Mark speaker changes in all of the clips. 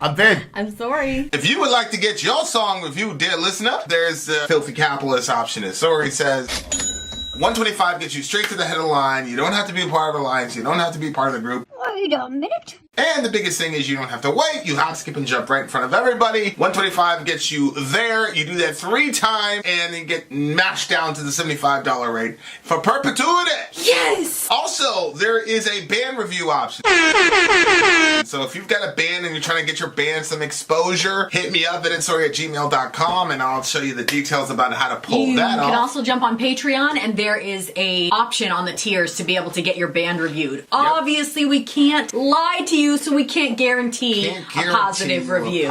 Speaker 1: I'm Vin.
Speaker 2: I'm Sori.
Speaker 1: If you would like to get your song reviewed, dear listener, there's the filthy capitalist option. As Sori says, 125 gets you straight to the head of the line. You don't have to be a part of the alliance. You don't have to be part of the group.
Speaker 3: Wait a minute.
Speaker 1: And the biggest thing is you don't have to wait. You hop, skip, and jump right in front of everybody. 125 gets you there. You do that 3 times, and then get mashed down to the $75 rate for perpetuity.
Speaker 2: Yes!
Speaker 1: Also, there is a band review option. So if you've got a band and you're trying to get your band some exposure, hit me up at insori@gmail.com, and I'll show you the details about how to pull that off.
Speaker 2: You can also jump on Patreon, and there is a option on the tiers to be able to get your band reviewed. Yep. Obviously, we can't lie to you, so we can't guarantee a positive review.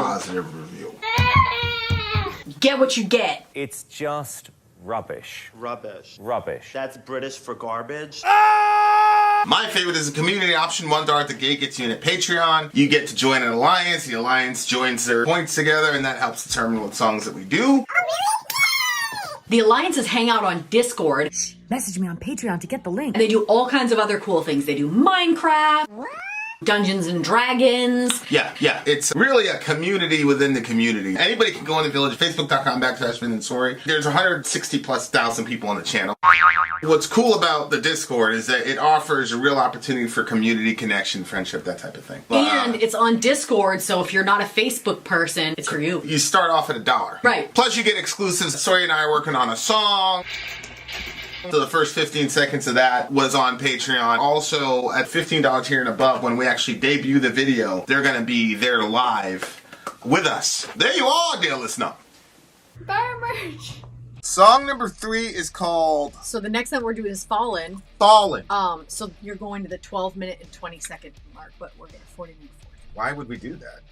Speaker 2: Get what you get.
Speaker 4: It's just rubbish.
Speaker 5: Rubbish.
Speaker 4: Rubbish.
Speaker 5: That's British for garbage.
Speaker 1: My favorite is the community option. $1 at the gate gets you in at Patreon. You get to join an alliance. The alliance joins their points together, and that helps determine what songs that we do.
Speaker 2: The alliances hang out on Discord.
Speaker 6: Message me on Patreon to get the link.
Speaker 2: And they do all kinds of other cool things. They do Minecraft, Dungeons and Dragons.
Speaker 1: Yeah. It's really a community within the community. Anybody can go on the Village, facebook.com/Vin and Sori. There's 160,000+ people on the channel. What's cool about the Discord is that it offers a real opportunity for community connection, friendship, that type of thing.
Speaker 2: And it's on Discord, so if you're not a Facebook person, it's for you.
Speaker 1: You start off at $1.
Speaker 2: Right.
Speaker 1: Plus you get exclusives. Sori and I are working on a song. So the first 15 seconds of that was on Patreon. Also, at $15 tier and above, when we actually debut the video, they're going to be there live with us. There you are, dear listener.
Speaker 2: Buy merch.
Speaker 1: Song number 3 is called...
Speaker 2: So the next that we're doing is Fallen.
Speaker 1: Fallen.
Speaker 2: So you're going to the 12-minute and 20-second mark, but we're going to 40 minutes.
Speaker 1: Why would we do that?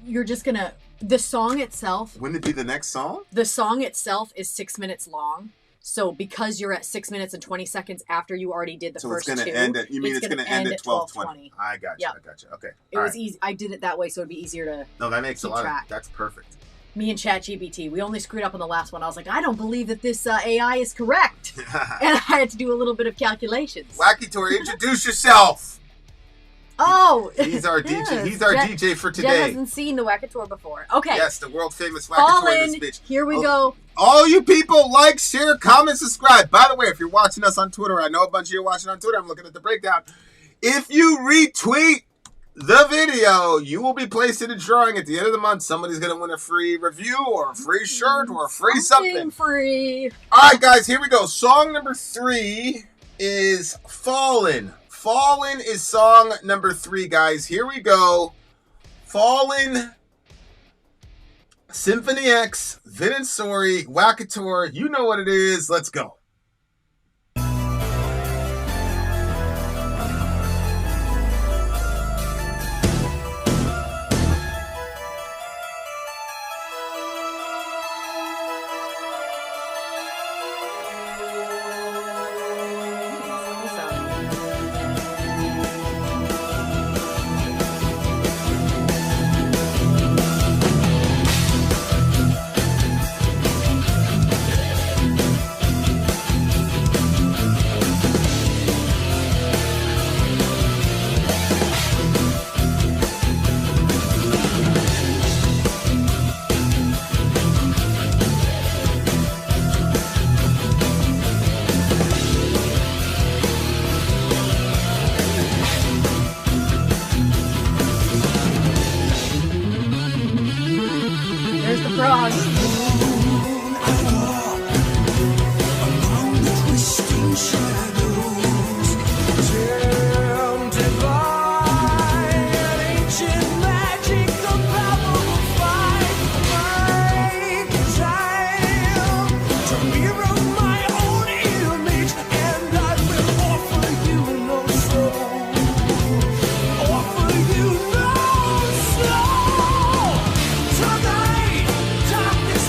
Speaker 2: You're just going to... The song itself...
Speaker 1: Wouldn't it be the next song?
Speaker 2: The song itself is 6 minutes long. So because you're at 6 minutes and 20 seconds after you already did the first 2,
Speaker 1: so it's going to end at... You mean it's going to end at 12:20? I got you.
Speaker 2: Yep.
Speaker 1: I got you. Okay.
Speaker 2: It was easy. I did it that way so it'd be easier to...
Speaker 1: No, that makes a lot
Speaker 2: track.
Speaker 1: of... That's perfect.
Speaker 2: Me and ChatGPT, we only screwed up on the last one. I was like, I don't believe that this AI is correct. And I had to do a little bit of calculations.
Speaker 1: Wacky Tour, introduce yourself.
Speaker 2: Oh!
Speaker 1: He's our DJ.
Speaker 2: Yes.
Speaker 1: He's our DJ for today.
Speaker 2: Jen hasn't seen the Wackator before. Okay.
Speaker 1: Yes, the world famous Wackator, this bitch.
Speaker 2: Here we go.
Speaker 1: All you people, like, share, comment, subscribe. By the way, if you're watching us on Twitter, I know a bunch of you are watching on Twitter. I'm looking at the breakdown. If you retweet the video, you will be placed in a drawing at the end of the month. Somebody's going to win a free review or a free shirt or a free something.
Speaker 2: Free.
Speaker 1: All right, guys, here we go. Song number 3 is Fallen. Fallen is song number 3, guys. Here we go. Fallen, Symphony X, Vin and Sori, Wackator. You know what it is. Let's go.
Speaker 2: There's the frog.
Speaker 7: Darkness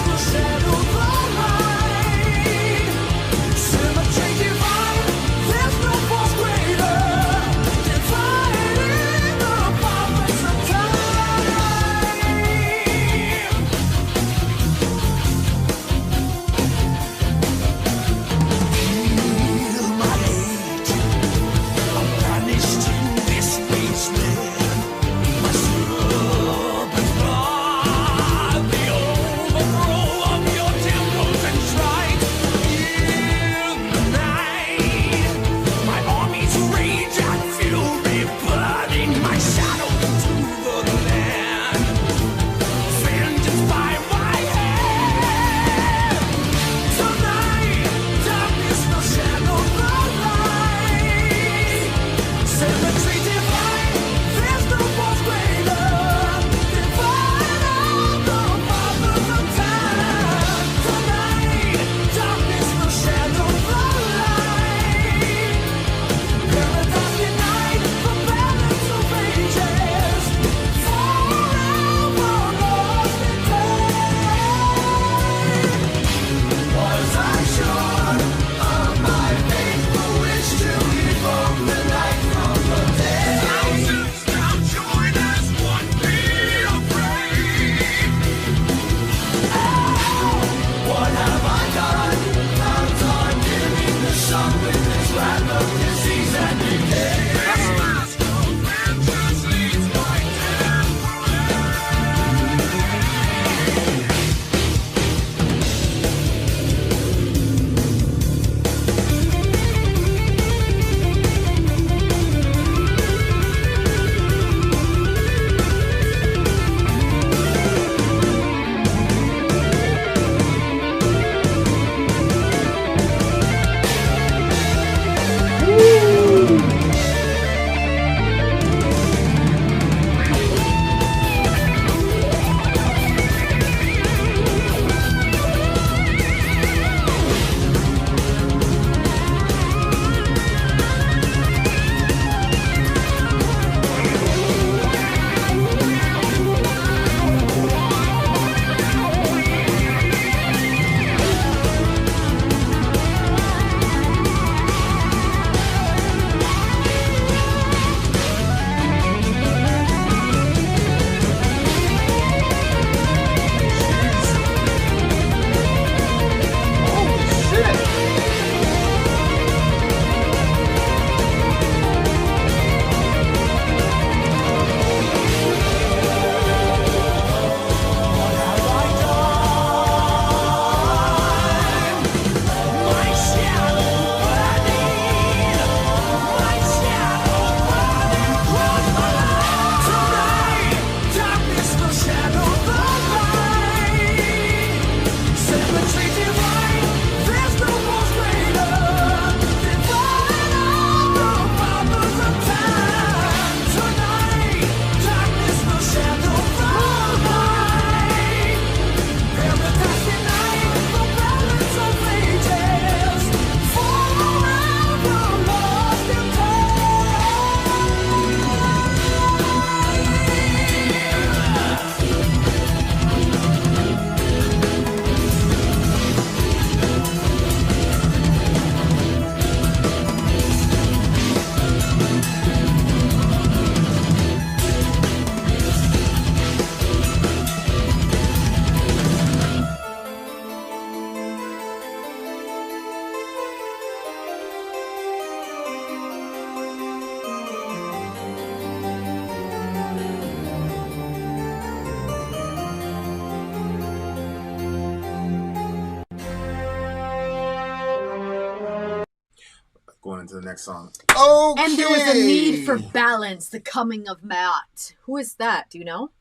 Speaker 1: into the next song. Okay.
Speaker 2: And there was a need for balance, the coming of Matt. Who is that? Do you know?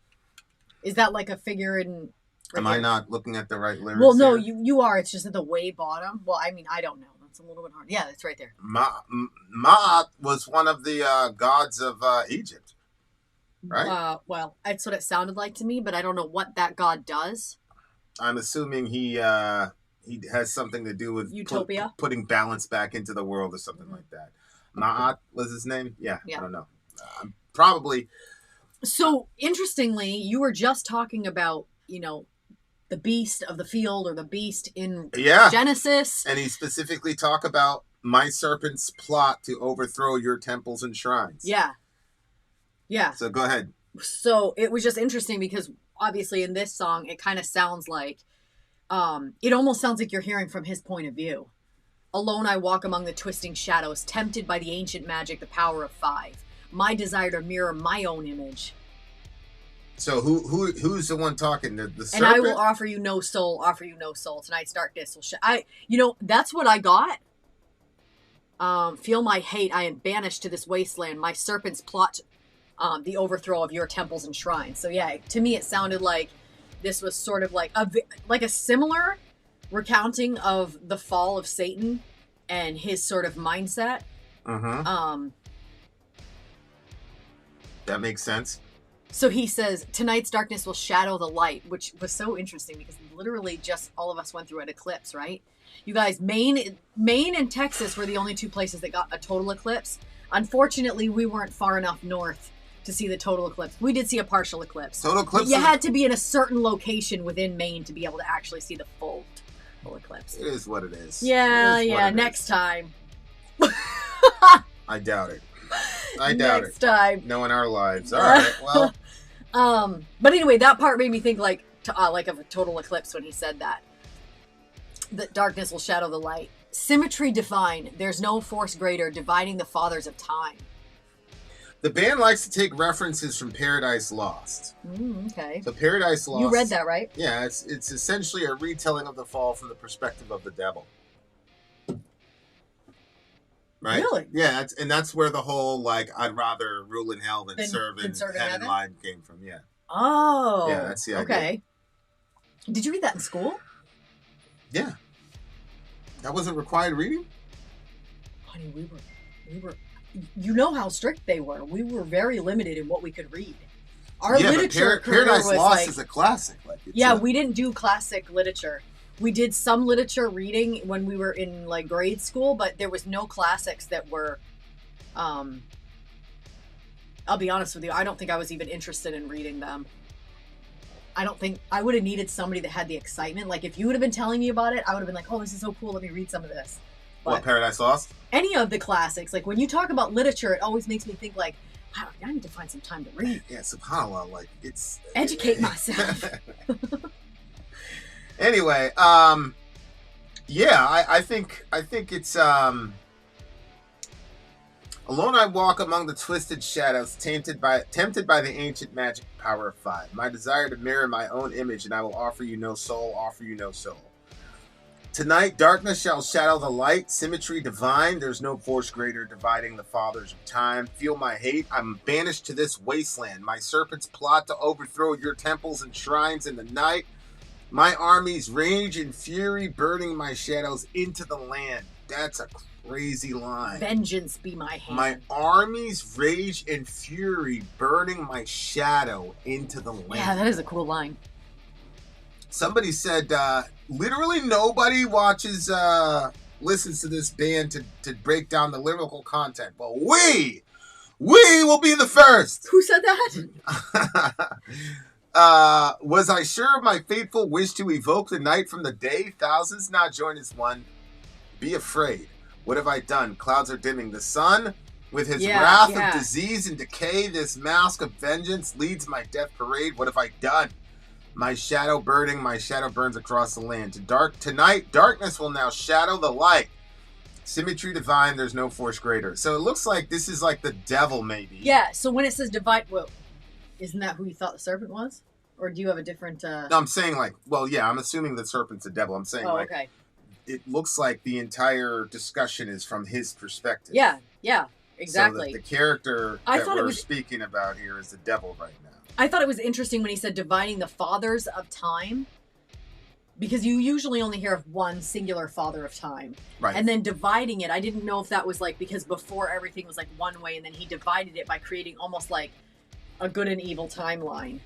Speaker 2: Is that like a figure in...
Speaker 1: Am I not looking at the right lyrics?
Speaker 2: Well, no,
Speaker 1: here?
Speaker 2: you are. It's just at the way bottom. Well, I mean, I don't know. That's a little bit hard. Yeah, it's right there.
Speaker 1: Ma'at was one of the gods of Egypt, right?
Speaker 2: Well, that's what it sounded like to me, but I don't know what that god does.
Speaker 1: I'm assuming he has something to do with
Speaker 2: Utopia,
Speaker 1: putting balance back into the world or something like that. Ma'at was his name. Yeah. I don't know. Probably.
Speaker 2: So interestingly, you were just talking about the beast of the field or the beast in Genesis,
Speaker 1: and he specifically talked about my serpent's plot to overthrow your temples and shrines. Yeah. So go ahead.
Speaker 2: So it was just interesting because obviously in this song, it kind of sounds like, it almost sounds like you're hearing from his point of view. Alone I walk among the twisting shadows, tempted by the ancient magic, the power of 5. My desire to mirror my own image.
Speaker 1: So who's the one talking? The serpent?
Speaker 2: And I will offer you no soul, offer you no soul. Tonight's darkness will that's what I got. Feel my hate. I am banished to this wasteland. My serpents plot the overthrow of your temples and shrines. So yeah, to me it sounded like this was sort of like a similar recounting of the fall of Satan and his sort of mindset.
Speaker 1: That makes sense.
Speaker 2: So he says, tonight's darkness will shadow the light, which was so interesting because literally just all of us went through an eclipse, right? You guys, Maine and Texas were the only 2 places that got a total eclipse. Unfortunately, we weren't far enough north to see the total eclipse. We did see a partial eclipse.
Speaker 1: Total eclipse?
Speaker 2: You had to be in a certain location within Maine to be able to actually see the full eclipse.
Speaker 1: It is what it is.
Speaker 2: Yeah, next time.
Speaker 1: I doubt it. Next
Speaker 2: time.
Speaker 1: Knowing our lives. All right, well...
Speaker 2: But anyway, that part made me think like of a total eclipse when he said that darkness will shadow the light. Symmetry divine. There's no force greater, dividing the fathers of time.
Speaker 1: The band likes to take references from Paradise Lost.
Speaker 2: Okay.
Speaker 1: So Paradise Lost.
Speaker 2: You read that, right?
Speaker 1: Yeah, it's essentially a retelling of the fall from the perspective of the devil. Right?
Speaker 2: Really?
Speaker 1: Yeah, that's where the whole I'd rather rule in hell than serve in
Speaker 2: heaven
Speaker 1: heaven line came from. Yeah.
Speaker 2: Oh.
Speaker 1: Yeah, that's the idea.
Speaker 2: Okay. Did you read that in school?
Speaker 1: Yeah. That wasn't required reading?
Speaker 2: Honey, we were. You know how strict they were. We were very limited in what we could read. Our literature
Speaker 1: Paradise
Speaker 2: was
Speaker 1: Lost is a classic.
Speaker 2: We didn't do classic literature. We did some literature reading when we were in grade school, but there was no classics that were, I'll be honest with you, I don't think I was even interested in reading them. I don't think I would have needed somebody that had the excitement. Like if you would have been telling me about it, I would have been like, oh, this is so cool. Let me read some of this. But
Speaker 1: what, Paradise Lost?
Speaker 2: Any of the classics. Like when you talk about literature, it always makes me think wow, I need to find some time to read.
Speaker 1: Yeah, subhanAllah, it's...
Speaker 2: Educate myself.
Speaker 1: Anyway, I think it's alone I walk among the twisted shadows, tempted by the ancient magic power of 5. My desire to mirror my own image, and I will offer you no soul, offer you no soul. Tonight, darkness shall shadow the light, symmetry divine. There's no force greater, dividing the fathers of time. Feel my hate. I'm banished to this wasteland. My serpents plot to overthrow your temples and shrines in the night. My armies rage in fury, burning my shadows into the land. That's a crazy line.
Speaker 2: Vengeance be my hand.
Speaker 1: My armies rage in fury, burning my shadow into the land.
Speaker 2: Yeah, that is a cool line.
Speaker 1: Somebody said, literally nobody listens to this band to break down the lyrical content. Well, we will be the first.
Speaker 2: Who said that?
Speaker 1: Was I sure of my fateful wish to evoke the night from the day? Thousands now join as one. Be afraid. What have I done? Clouds are dimming. The sun, with his wrath of disease and decay, this mask of vengeance leads my death parade. What have I done? My shadow burning, my shadow burns across the land. Tonight, darkness will now shadow the light. Symmetry divine, there's no force greater. So it looks like this is like the devil, maybe.
Speaker 2: Yeah, so when it says divine, well, isn't that who you thought the serpent was? Or do you have a different...
Speaker 1: No, I'm saying I'm assuming the serpent's the devil. I'm saying
Speaker 2: okay.
Speaker 1: it looks like the entire discussion is from his perspective.
Speaker 2: Yeah, exactly.
Speaker 1: So that the character
Speaker 2: I
Speaker 1: that
Speaker 2: thought it
Speaker 1: we're
Speaker 2: was-
Speaker 1: speaking about here is the devil right now.
Speaker 2: I thought it was interesting when he said dividing the fathers of time, because you usually only hear of one singular father of time.
Speaker 1: Right.
Speaker 2: And then dividing it, I didn't know if that was like because before everything was like one way, and then he divided it by creating almost like a good and evil timeline.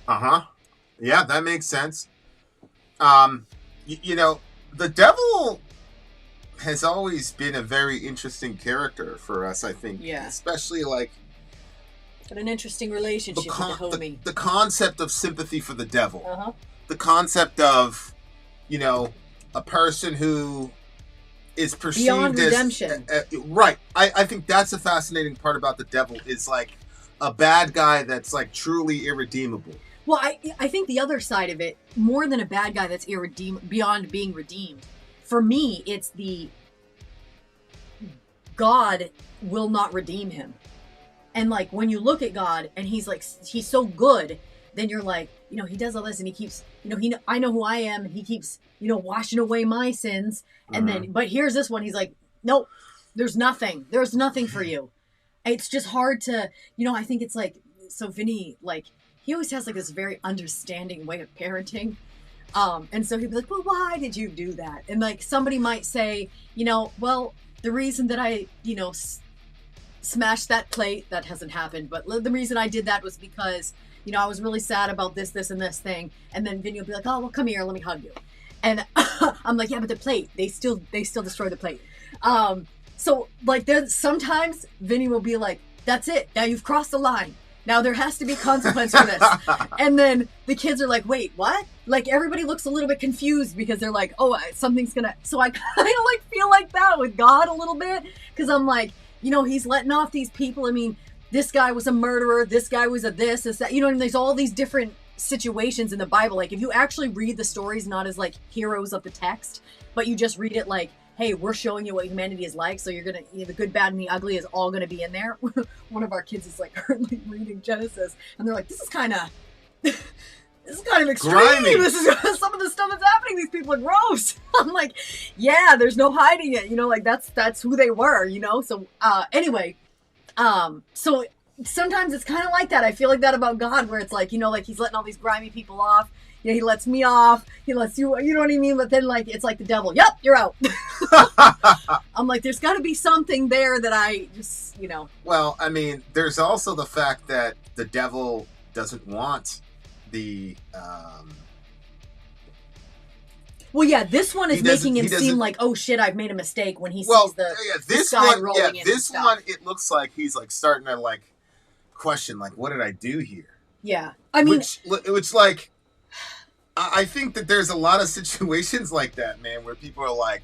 Speaker 1: Uh-huh. Yeah, that makes sense. You know, the devil has always been a very interesting character for us, I think.
Speaker 2: Yeah.
Speaker 1: Especially like
Speaker 2: Got an interesting relationship with the homie.
Speaker 1: the concept of sympathy for the devil.
Speaker 2: Uh-huh.
Speaker 1: The concept of, you know, a person who is perceived
Speaker 2: Beyond
Speaker 1: as
Speaker 2: redemption.
Speaker 1: Right. I think that's a fascinating part about the devil is like a bad guy that's like truly irredeemable.
Speaker 2: Well, I think the other side of it, more than a bad guy that's beyond being redeemed, for me, it's the God will not redeem him. And like when you look at God and he's so good, then you're like, you know, he does all this and he keeps, you know, I know who I am, and he keeps, you know, washing away my sins. And then, but here's this one, he's like, nope, there's nothing for you. It's just hard to, you know, I think it's like, so Vinny, like, he always has like this very understanding way of parenting. And so he'd be like, well, why did you do that? And like somebody might say, you know, well, the reason that I, you know, smashed that plate, that hasn't happened, but the reason I did that was because, you know, I was really sad about this and this thing. And then Vinny will be like, oh, well, come here, let me hug you. And I'm like, yeah, but the plate, they still destroy the plate. So like there's sometimes Vinny will be like, that's it, now you've crossed the line. Now there has to be consequence for this. And then the kids are like, wait, what? Like everybody looks a little bit confused because they're like, oh, something's gonna, so I kind of like feel like that with God a little bit. Cause I'm like, you know, he's letting off these people. I mean, this guy was a murderer. This guy was a this, that, you know, and there's all these different situations in the Bible. Like if you actually read the stories, not as like heroes of the text, but you just read it like, hey, we're showing you what humanity is like. So you're going to, you know, the good, bad, and the ugly is all going to be in there. One of our kids is like currently reading Genesis and they're like, this is kind of extreme.
Speaker 1: Grimy.
Speaker 2: This is some of the stuff that's happening. These people are gross. I'm like, yeah, there's no hiding it. You know, like that's who they were, you know? So, anyway, so sometimes it's kind of like that. I feel like that about God where it's like, you know, like he's letting all these grimy people off. You know, he lets me off. He lets you, you know what I mean? But then like, it's like the devil. Yep, you're out. I'm like, there's got to be something there that I just, you know.
Speaker 1: Well, I mean, there's also the fact that the devil doesn't want the
Speaker 2: well, yeah, this one is making him
Speaker 1: he
Speaker 2: seem like, oh shit, I've made a mistake when he
Speaker 1: well,
Speaker 2: sees the
Speaker 1: this
Speaker 2: sky
Speaker 1: one,
Speaker 2: rolling in.
Speaker 1: yeah,
Speaker 2: and
Speaker 1: this
Speaker 2: stuff.
Speaker 1: one, it looks like he's like starting to like question, like, what did I do here?
Speaker 2: Yeah, I mean,
Speaker 1: which like, I think that there's a lot of situations like that, man, where people are like,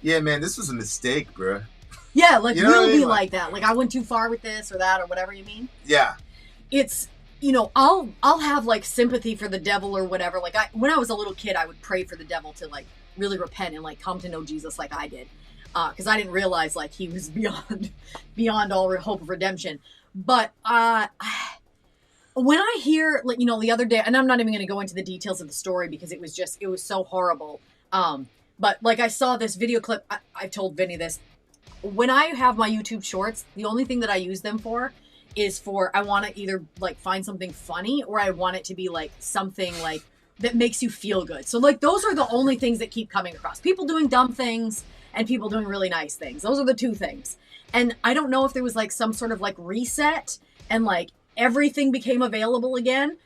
Speaker 1: yeah, man, this was a mistake, bro.
Speaker 2: yeah, like
Speaker 1: You know what
Speaker 2: we'll
Speaker 1: I mean?
Speaker 2: be like that. Like I went too far with this or that or whatever you mean.
Speaker 1: Yeah.
Speaker 2: It's, you know, I'll have like sympathy for the devil or whatever. Like when I was a little kid, I would pray for the devil to like really repent and like come to know Jesus like I did, because I didn't realize like he was beyond all hope of redemption. But when I hear, like, you know, the other day, and I'm not even going to go into the details of the story because it was so horrible. But like I saw this video clip. I told Vinny this. When I have my YouTube shorts, the only thing that I use them for is for, I want to either like find something funny or I want it to be like something like that makes you feel good. So like those are the only things that keep coming across. People doing dumb things and people doing really nice things. Those are the two things. And I don't know if there was like some sort of like reset and like everything became available again.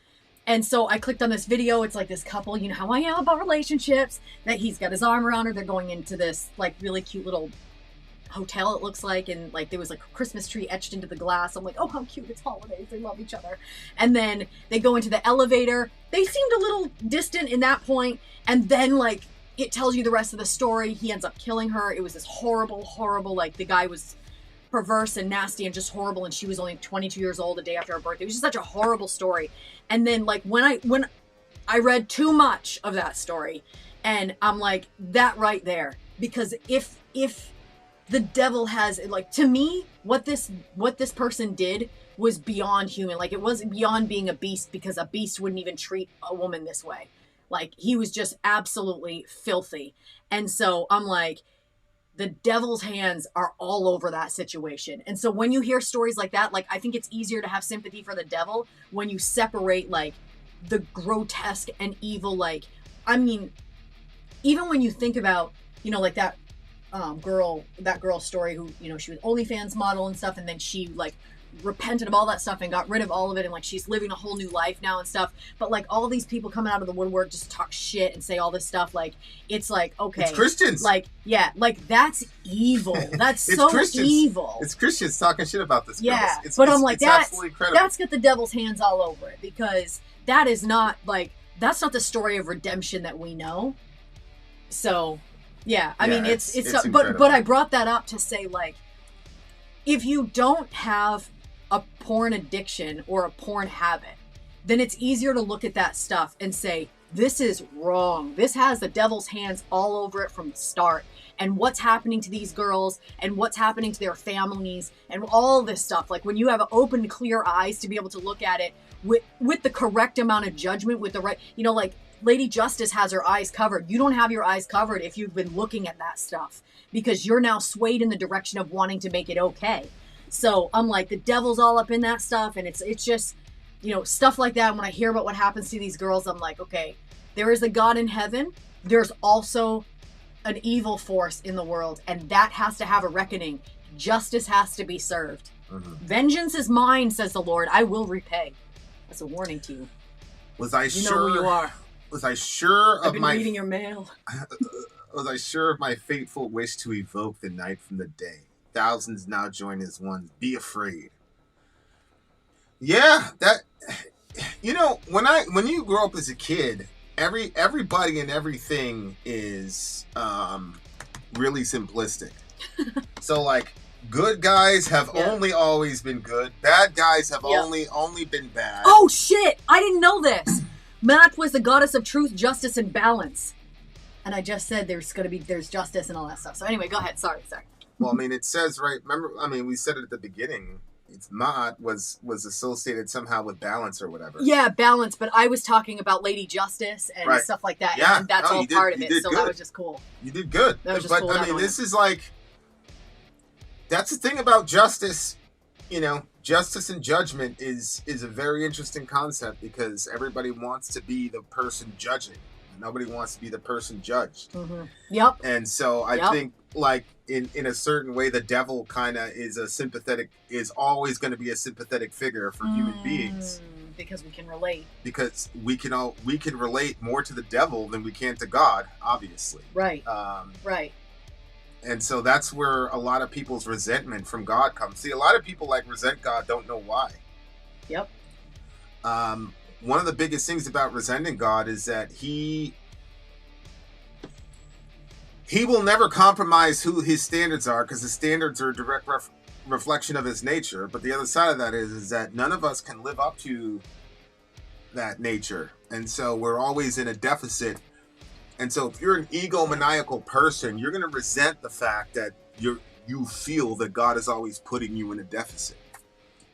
Speaker 2: And so I clicked on this video. It's like this couple, you know how I am about relationships, that he's got his arm around her. They're going into this like really cute little hotel, it looks like, and like there was like a Christmas tree etched into the glass. I'm like, oh, how cute, it's holidays, they love each other. And then they go into the elevator. They seemed a little distant in that point, and then like it tells you the rest of the story. He ends up killing her. It was this horrible, like the guy was perverse and nasty and just horrible, and she was only 22 years old the day after her birthday. It was just such a horrible story. And then like when I read too much of that story, and I'm like, that right there, because if the devil has, like, to me, what this person did was beyond human. Like, it wasn't beyond being a beast, because a beast wouldn't even treat a woman this way. Like, he was just absolutely filthy. And so I'm like, the devil's hands are all over that situation. And so when you hear stories like that, like, I think it's easier to have sympathy for the devil when you separate, like, the grotesque and evil. Like, I mean, even when you think about, you know, like that girl story who, you know, she was OnlyFans model and stuff, and then she, like, repented of all that stuff and got rid of all of it, and, like, she's living a whole new life now and stuff. But, like, all these people coming out of the woodwork just talk shit and say all this stuff. Like, it's like, okay,
Speaker 1: it's Christians.
Speaker 2: Like, yeah, like, that's evil. That's so
Speaker 1: Christians.
Speaker 2: evil.
Speaker 1: It's Christians talking shit about this.
Speaker 2: Yeah,
Speaker 1: it's,
Speaker 2: but I'm like, that's got the devil's hands all over it, because that is not, like, that's not the story of redemption that we know. So, yeah, I mean, it's but I brought that up to say, like, if you don't have a porn addiction or a porn habit, then it's easier to look at that stuff and say, this is wrong. This has the devil's hands all over it from the start. And what's happening to these girls and what's happening to their families and all this stuff. Like, when you have open, clear eyes to be able to look at it with the correct amount of judgment, with the right, you know, like, Lady Justice has her eyes covered. You don't have your eyes covered if you've been looking at that stuff, because you're now swayed in the direction of wanting to make it okay. So I'm like, the devil's all up in that stuff, and it's just, you know, stuff like that. When I hear about what happens to these girls, I'm like, okay, there is a God in heaven. There's also an evil force in the world, and that has to have a reckoning. Justice has to be served. Mm-hmm. Vengeance is mine, says the Lord. I will repay. That's a warning to you.
Speaker 1: Was I
Speaker 2: sure? You know who you are.
Speaker 1: Was I sure
Speaker 2: I've been reading your mail.
Speaker 1: Was I sure of my fateful wish to evoke the night from the day? Thousands now join as one. Be afraid. Yeah, that, you know, when you grow up as a kid, everybody and everything is really simplistic. So, like, good guys have only always been good. Bad guys have only been bad.
Speaker 2: Oh shit! I didn't know this. Matt was the goddess of truth, justice, and balance. And I just said there's justice and all that stuff. So anyway, go ahead. Sorry.
Speaker 1: Well, I mean, it says, right, remember, I mean, we said it at the beginning. It's Ma'at was associated somehow with balance or whatever. Yeah, balance, but I was talking about Lady Justice and stuff like that. Yeah, and that's all part of it. So that was just cool. You did good. That was just cool. I mean, this is like, that's the thing about justice. You know, justice and judgment is a very interesting concept, because everybody wants to be the person judging. Nobody wants to be the person judged. Mm-hmm. Yep. And so I think, like, in a certain way, the devil kind of is always going to be a sympathetic figure for human beings. Because we can relate. Because we can relate more to the devil than we can to God, obviously. Right. Right. And so that's where a lot of people's resentment from God comes. See, a lot of people, like, resent God, don't know why. Yep. One of the biggest things about resenting God is that he will never compromise who his standards are, because his standards are a direct reflection of his nature. But the other side of that is that none of us can live up to that nature. And so we're always in a deficit. And so if you're an egomaniacal person, you're going to resent the fact that you feel that God is always putting you in a deficit.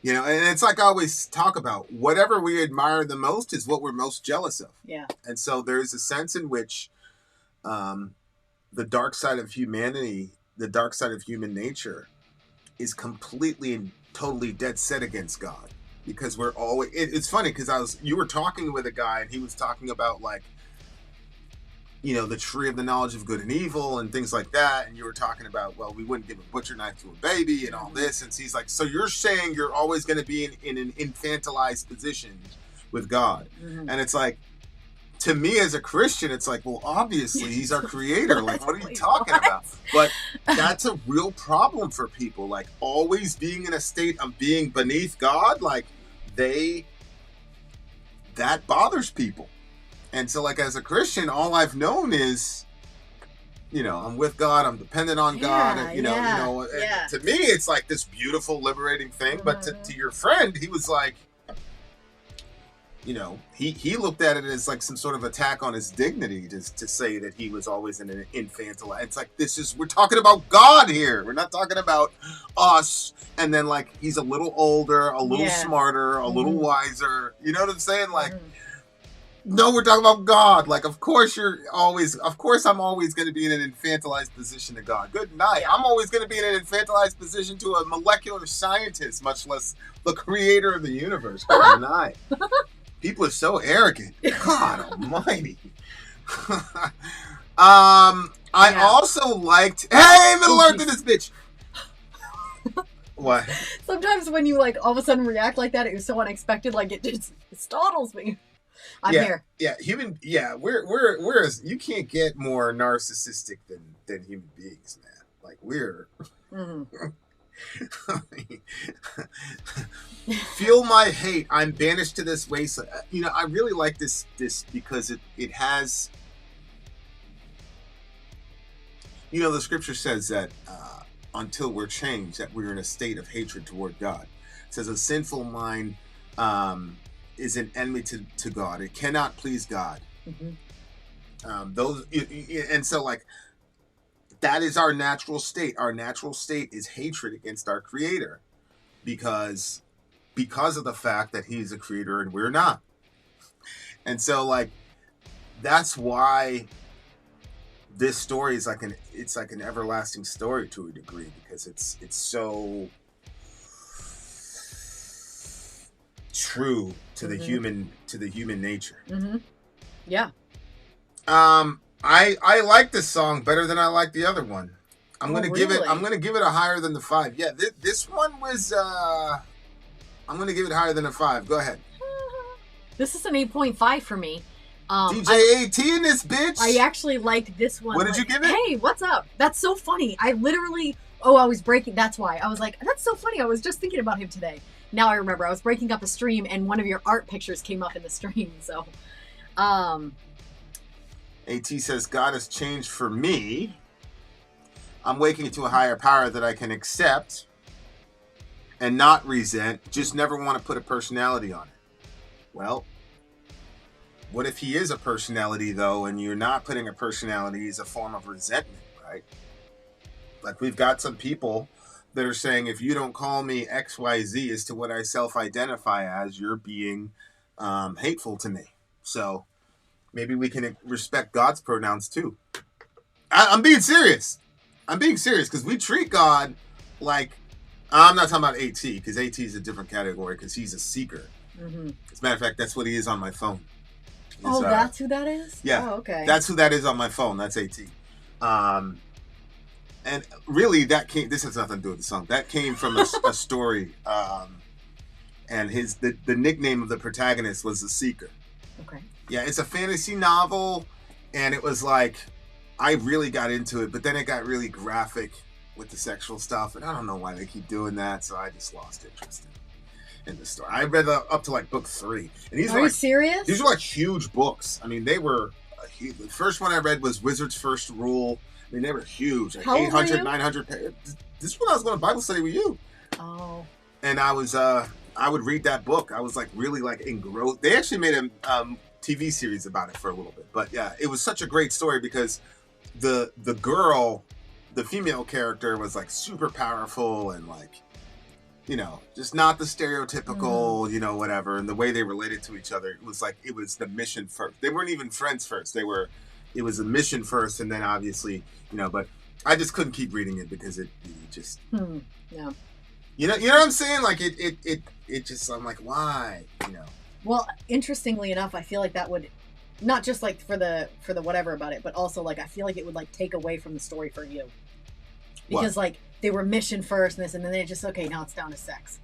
Speaker 1: You know, and it's like I always talk about, whatever we admire the most is what we're most jealous of. Yeah. And so there's a sense in which the dark side of humanity, the dark side of human nature, is completely and totally dead set against God. Because we're always, it's funny, because you were talking with a guy, and he was talking about, like, you know, the tree of the knowledge of good and evil and things like that. And you were talking about, well, we wouldn't give a butcher knife to a baby and all this. And he's like, so you're saying you're always going to be in an infantilized position with God. Mm-hmm. And it's like, to me as a Christian, it's like, well, obviously he's our creator. Like, what are you talking about? But that's a real problem for people. Like, always being in a state of being beneath God, like, that bothers people. And so, like, as a Christian, all I've known is, you know, I'm with God, I'm dependent on God, and, you know, to me, it's like this beautiful, liberating thing. Mm-hmm. But to your friend, he was like, you know, he looked at it as like some sort of attack on his dignity to say that he was always in an infantile. It's like, we're talking about God here. We're not talking about us. And then, like, he's a little older, a little smarter, a little wiser. You know what I'm saying? Like, No, we're talking about God. Like, of course I'm always going to be in an infantilized position to God. Good night.
Speaker 2: Yeah.
Speaker 1: I'm always going to be in an infantilized position to a molecular scientist, much less the creator of the universe. Good night. People are so arrogant. God almighty. I also liked, hey, Middle Earth in this bitch. What?
Speaker 2: Sometimes when you like all of a sudden react like that, it was so unexpected, like it just startles me. I'm here.
Speaker 1: Yeah, we're you can't get more narcissistic than human beings, man. Like we're feel my hate. I'm banished to this wasteland. You know, I really like this because it has. You know, the scripture says that until we're changed, that we're in a state of hatred toward God. It says a sinful mind is an enemy to God. It cannot please God. And so like that is our natural state. Our natural state is hatred against our Creator because of the fact that He's a creator and we're not. And so like that's why this story is like an everlasting story to a degree, because it's so true to the human nature.
Speaker 2: Yeah.
Speaker 1: I like this song better than I like the other one. I'm gonna give it a higher than the 5. Yeah, this one was I'm gonna give it higher than a 5. Go ahead.
Speaker 2: This is an 8.5 for me.
Speaker 1: DJ AT in this bitch.
Speaker 2: I actually liked this one.
Speaker 1: What did you give it?
Speaker 2: Hey, what's up? That's so funny. I was breaking. That's why I was like, that's so funny. I was just thinking about him today. Now I remember. I was breaking up a stream, and one of your art pictures came up in the stream. So,
Speaker 1: AT says God has changed for me. I'm waking to a higher power that I can accept and not resent. Just never want to put a personality on it. Well. What if he is a personality, though, and you're not putting a personality as a form of resentment, right? Like, we've got some people that are saying, if you don't call me XYZ as to what I self-identify as, you're being hateful to me. So maybe we can respect God's pronouns, too. I'm being serious. Because we treat God like... I'm not talking about AT, because AT is a different category, because he's a seeker. As a matter of fact, that's what he is on my phone.
Speaker 2: That's who that is?
Speaker 1: Yeah.
Speaker 2: Oh, okay.
Speaker 1: That's who that is on my phone. That's AT. And really, this has nothing to do with the song. That came from a story. And the nickname of the protagonist was the Seeker.
Speaker 2: Okay.
Speaker 1: Yeah, it's a fantasy novel. And it was like, I really got into it. But then it got really graphic with the sexual stuff. And I don't know why they keep doing that. So I just lost interest in the story. I read up to like book 3. And
Speaker 2: Are you serious?
Speaker 1: These are like huge books. I mean, they were huge. The first one I read was Wizard's First Rule. I mean, they were huge. Like
Speaker 2: How old
Speaker 1: 800,
Speaker 2: were you?
Speaker 1: 900 pages. This is when I was going to Bible study with you.
Speaker 2: Oh.
Speaker 1: And I would read that book. I was like really like engrossed. They actually made a TV series about it for a little bit. But yeah, it was such a great story because the girl, the female character was like super powerful and like, you know, just not the stereotypical, you know, whatever. And the way they related to each other, it was the mission first. They weren't even friends first. It was a mission first. And then obviously, you know, but I just couldn't keep reading it because it just,
Speaker 2: yeah.
Speaker 1: You know what I'm saying? Like it just, I'm like, why, you know?
Speaker 2: Well, interestingly enough, I feel like that would, not just like for the whatever about it, but also like, I feel like it would like take away from the story for you. Because like, they were mission first and this, and then they just, okay, now it's down to sex.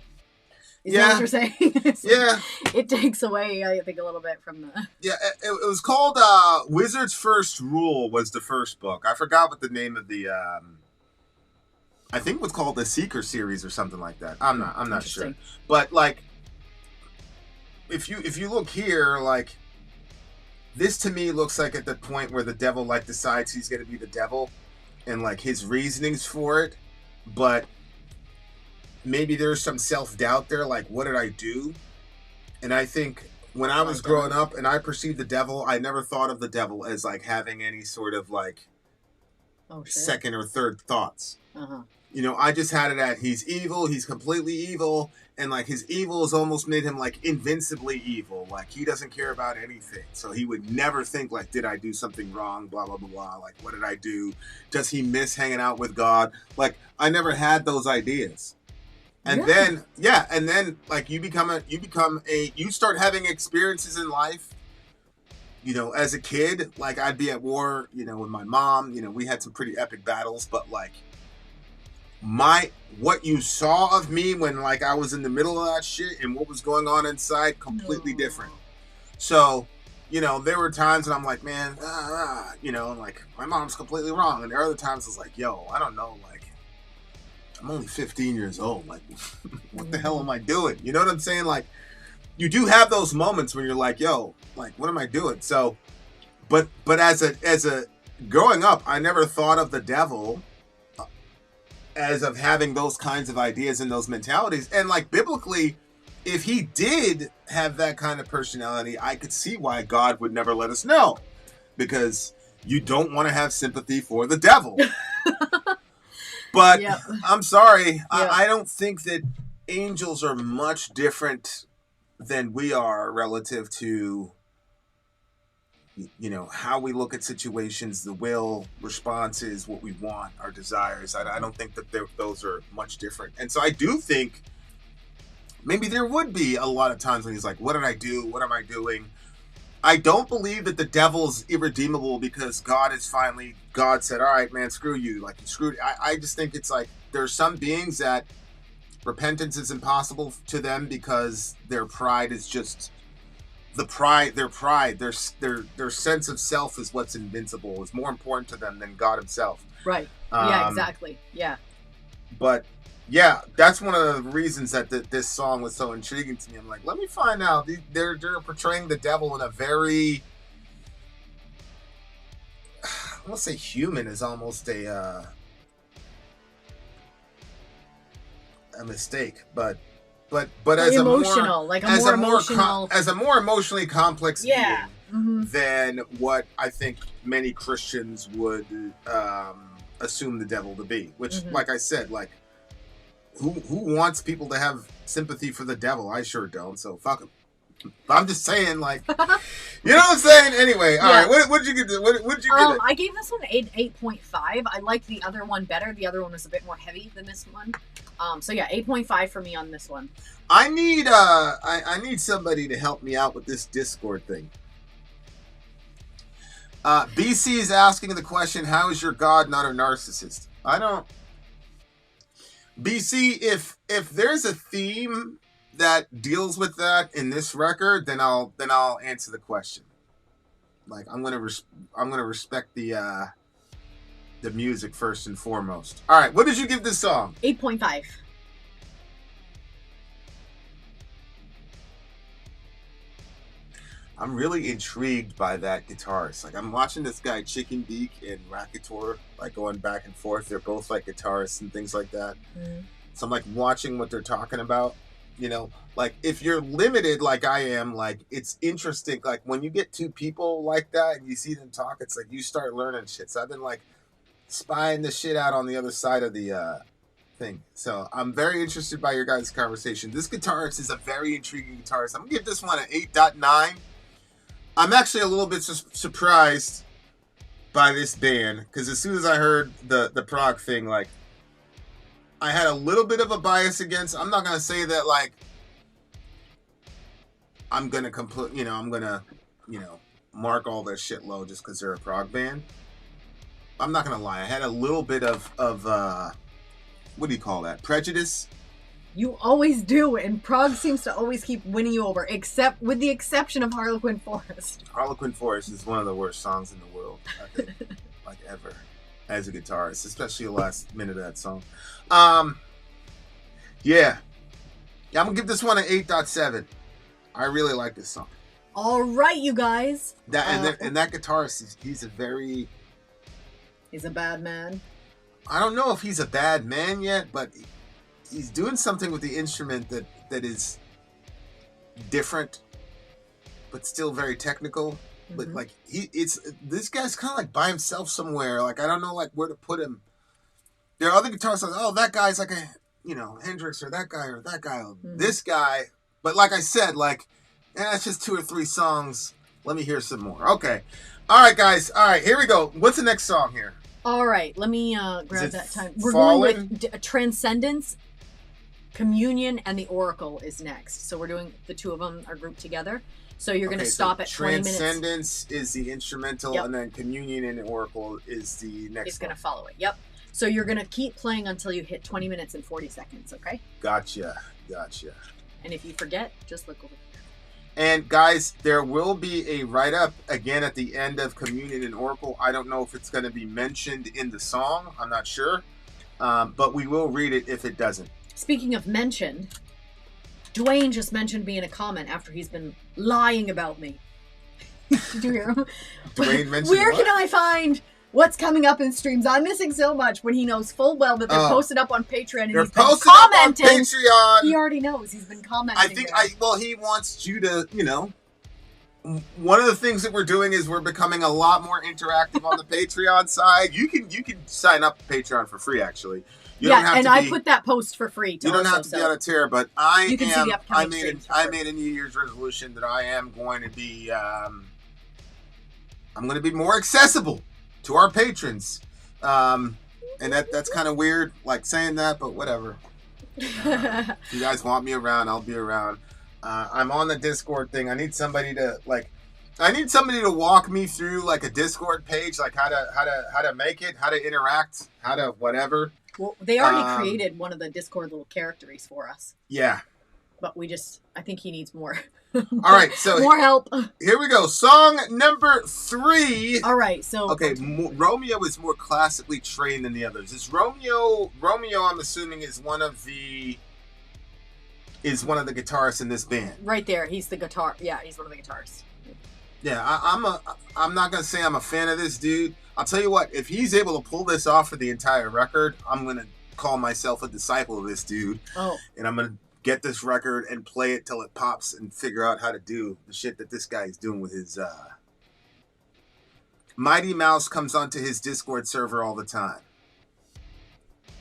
Speaker 2: Is that what you're saying?
Speaker 1: Yeah.
Speaker 2: It takes away, I think, a little bit from the...
Speaker 1: Yeah, it was called Wizard's First Rule was the first book. I forgot what the name of the... I think it was called the Seeker series or something like that. I'm not sure. But, like, if you look here, like, this to me looks like at the point where the devil, like, decides he's going to be the devil and, like, his reasonings for it. But maybe there's some self-doubt there, like, what did I do? And I think when I was growing up and I perceived the devil, I never thought of the devil as, like, having any sort of, like, second or third thoughts. I just had it at he's evil, he's completely evil, and like his evil has almost made him like invincibly evil. Like he doesn't care about anything. So he would never think like, did I do something wrong? Blah, blah, blah, blah. Like, what did I do? Does he miss hanging out with God? Like, I never had those ideas. And then like you start having experiences in life. As a kid, like I'd be at war, with my mom, we had some pretty epic battles, but like what you saw of me when like I was in the middle of that shit and what was going on inside, completely different. So, there were times when I'm like, man, like my mom's completely wrong. And there are other times it's like, yo, I don't know, like I'm only 15 years old. Like, what the hell am I doing? You know what I'm saying? Like, you do have those moments when you're like, yo, like, what am I doing? So, but as a growing up, I never thought of the devil as of having those kinds of ideas and those mentalities. And like biblically, if he did have that kind of personality, I could see why God would never let us know, because you don't want to have sympathy for the devil. But I'm sorry, I don't think that angels are much different than we are relative to how we look at situations, the will, responses, what we want, our desires. I don't think that those are much different. And so I do think maybe there would be a lot of times when he's like, what did I do? What am I doing? I don't believe that the devil's irredeemable because God said, all right, man, screw you. Like, you screwed. I just think it's like there's some beings that repentance is impossible to them because their pride is just their sense of self is what's invincible, is more important to them than God himself. Right.
Speaker 2: Yeah, exactly. Yeah.
Speaker 1: But yeah, that's one of the reasons that this song was so intriguing to me. I'm like, let me find out. They're portraying the devil in a very, I want to say human is almost a mistake, but as
Speaker 2: emotional,
Speaker 1: as a more emotionally complex being than what I think many Christians would assume the devil to be. Which, like I said, like who wants people to have sympathy for the devil? I sure don't. So fuck him. I'm just saying, like, you know what I'm saying? Anyway, all right. What did you give? What did you give it?
Speaker 2: I gave this one 8.5. I liked the other one better. The other one was a bit more heavy than this one. So yeah, 8.5 for me on this one.
Speaker 1: I need somebody to help me out with this Discord thing. BC is asking the question, how is your God not a narcissist? BC, if there's a theme that deals with that in this record, then I'll answer the question. Like, I'm gonna respect the music first and foremost. All right, what did you give this song?
Speaker 2: 8.5.
Speaker 1: I'm really intrigued by that guitarist. Like, I'm watching this guy Chicken Beak and Racketor, like, going back and forth. They're both like guitarists and things like that. So I'm like watching what they're talking about. Like, if you're limited like I am, like, it's interesting. Like, when you get two people like that and you see them talk, it's like you start learning shit. So I've been like spying the shit out on the other side of the thing. So I'm very interested by your guys' conversation. This guitarist is a very intriguing guitarist. I'm gonna give this one an 8.9. I'm actually a little bit surprised by this band, because as soon as I heard the prog thing, like, I had a little bit of a bias against. I'm not gonna say that like I'm gonna mark all their shit low just because they're a prog band. I'm not gonna lie. I had a little bit of what do you call that? Prejudice.
Speaker 2: You always do, and prog seems to always keep winning you over, except with the exception of Harlequin Forest.
Speaker 1: Harlequin Forest is one of the worst songs in the world, I think, like ever, as a guitarist, especially the last minute of that song. Yeah, I'm gonna give this one an 8.7. I really like this song.
Speaker 2: All right, you guys.
Speaker 1: That guitarist, he's
Speaker 2: a bad man.
Speaker 1: I don't know if he's a bad man yet, but he's doing something with the instrument that is different, but still very technical. But like this guy's kind of like by himself somewhere. Like, I don't know like where to put him There are other guitarists like, oh, that guy's like a, Hendrix or that guy, this guy. But like I said, like, that's just 2 or 3 songs. Let me hear some more. Okay. All right, guys. All right, here we go. What's the next song here?
Speaker 2: All right, let me grab that time. We're
Speaker 1: Fallen?
Speaker 2: going with Transcendence, Communion, and the Oracle is next. So we're doing the 2 of them are grouped together. So you're going to stop at 20 minutes.
Speaker 1: Transcendence is the instrumental, and then Communion and the Oracle is the next
Speaker 2: It's going to follow it. Yep. So you're going to keep playing until you hit 20 minutes and 40 seconds, okay?
Speaker 1: Gotcha.
Speaker 2: And if you forget, just look over there.
Speaker 1: And guys, there will be a write-up again at the end of Communion and Oracle. I don't know if it's going to be mentioned in the song. I'm not sure. But we will read it if it doesn't.
Speaker 2: Speaking of mentioned, Dwayne just mentioned me in a comment after he's been lying about me. Did you hear him?
Speaker 1: Dwayne mentioned
Speaker 2: Where
Speaker 1: what?
Speaker 2: can I find what's coming up in streams? I'm missing so much when he knows full well that they're posted up on Patreon and
Speaker 1: They're
Speaker 2: he's been
Speaker 1: posted up on
Speaker 2: commenting.
Speaker 1: Patreon.
Speaker 2: He already knows. He's been commenting.
Speaker 1: I think he wants you to, one of the things that we're doing is we're becoming a lot more interactive on the Patreon side. You can sign up to Patreon for free, actually. You don't have to
Speaker 2: I put that post for free.
Speaker 1: You don't have to be on a tear, but I
Speaker 2: made
Speaker 1: a New Year's resolution that I am going to be I'm going to be more accessible to our patrons. And that's kind of weird, like saying that, but whatever. If you guys want me around, I'll be around. I'm on the Discord thing. I need somebody to walk me through like a Discord page, like how to make it, how to interact, how to whatever.
Speaker 2: Well, they already created one of the Discord little characters for us.
Speaker 1: Yeah.
Speaker 2: But I think he needs more.
Speaker 1: All right, so
Speaker 2: more help.
Speaker 1: Here we go. Song number 3.
Speaker 2: All right, so
Speaker 1: okay, Romeo is more classically trained than the others. Is Romeo? I'm assuming is one of the guitarists in this band.
Speaker 2: Right there, he's the guitar. Yeah, he's one of the guitarists.
Speaker 1: Yeah, I'm not gonna say I'm a fan of this dude. I'll tell you what, if he's able to pull this off for the entire record, I'm gonna call myself a disciple of this dude.
Speaker 2: Oh.
Speaker 1: And I'm gonna get this record and play it till it pops and figure out how to do the shit that this guy is doing with his Mighty Mouse comes onto his Discord server all the time.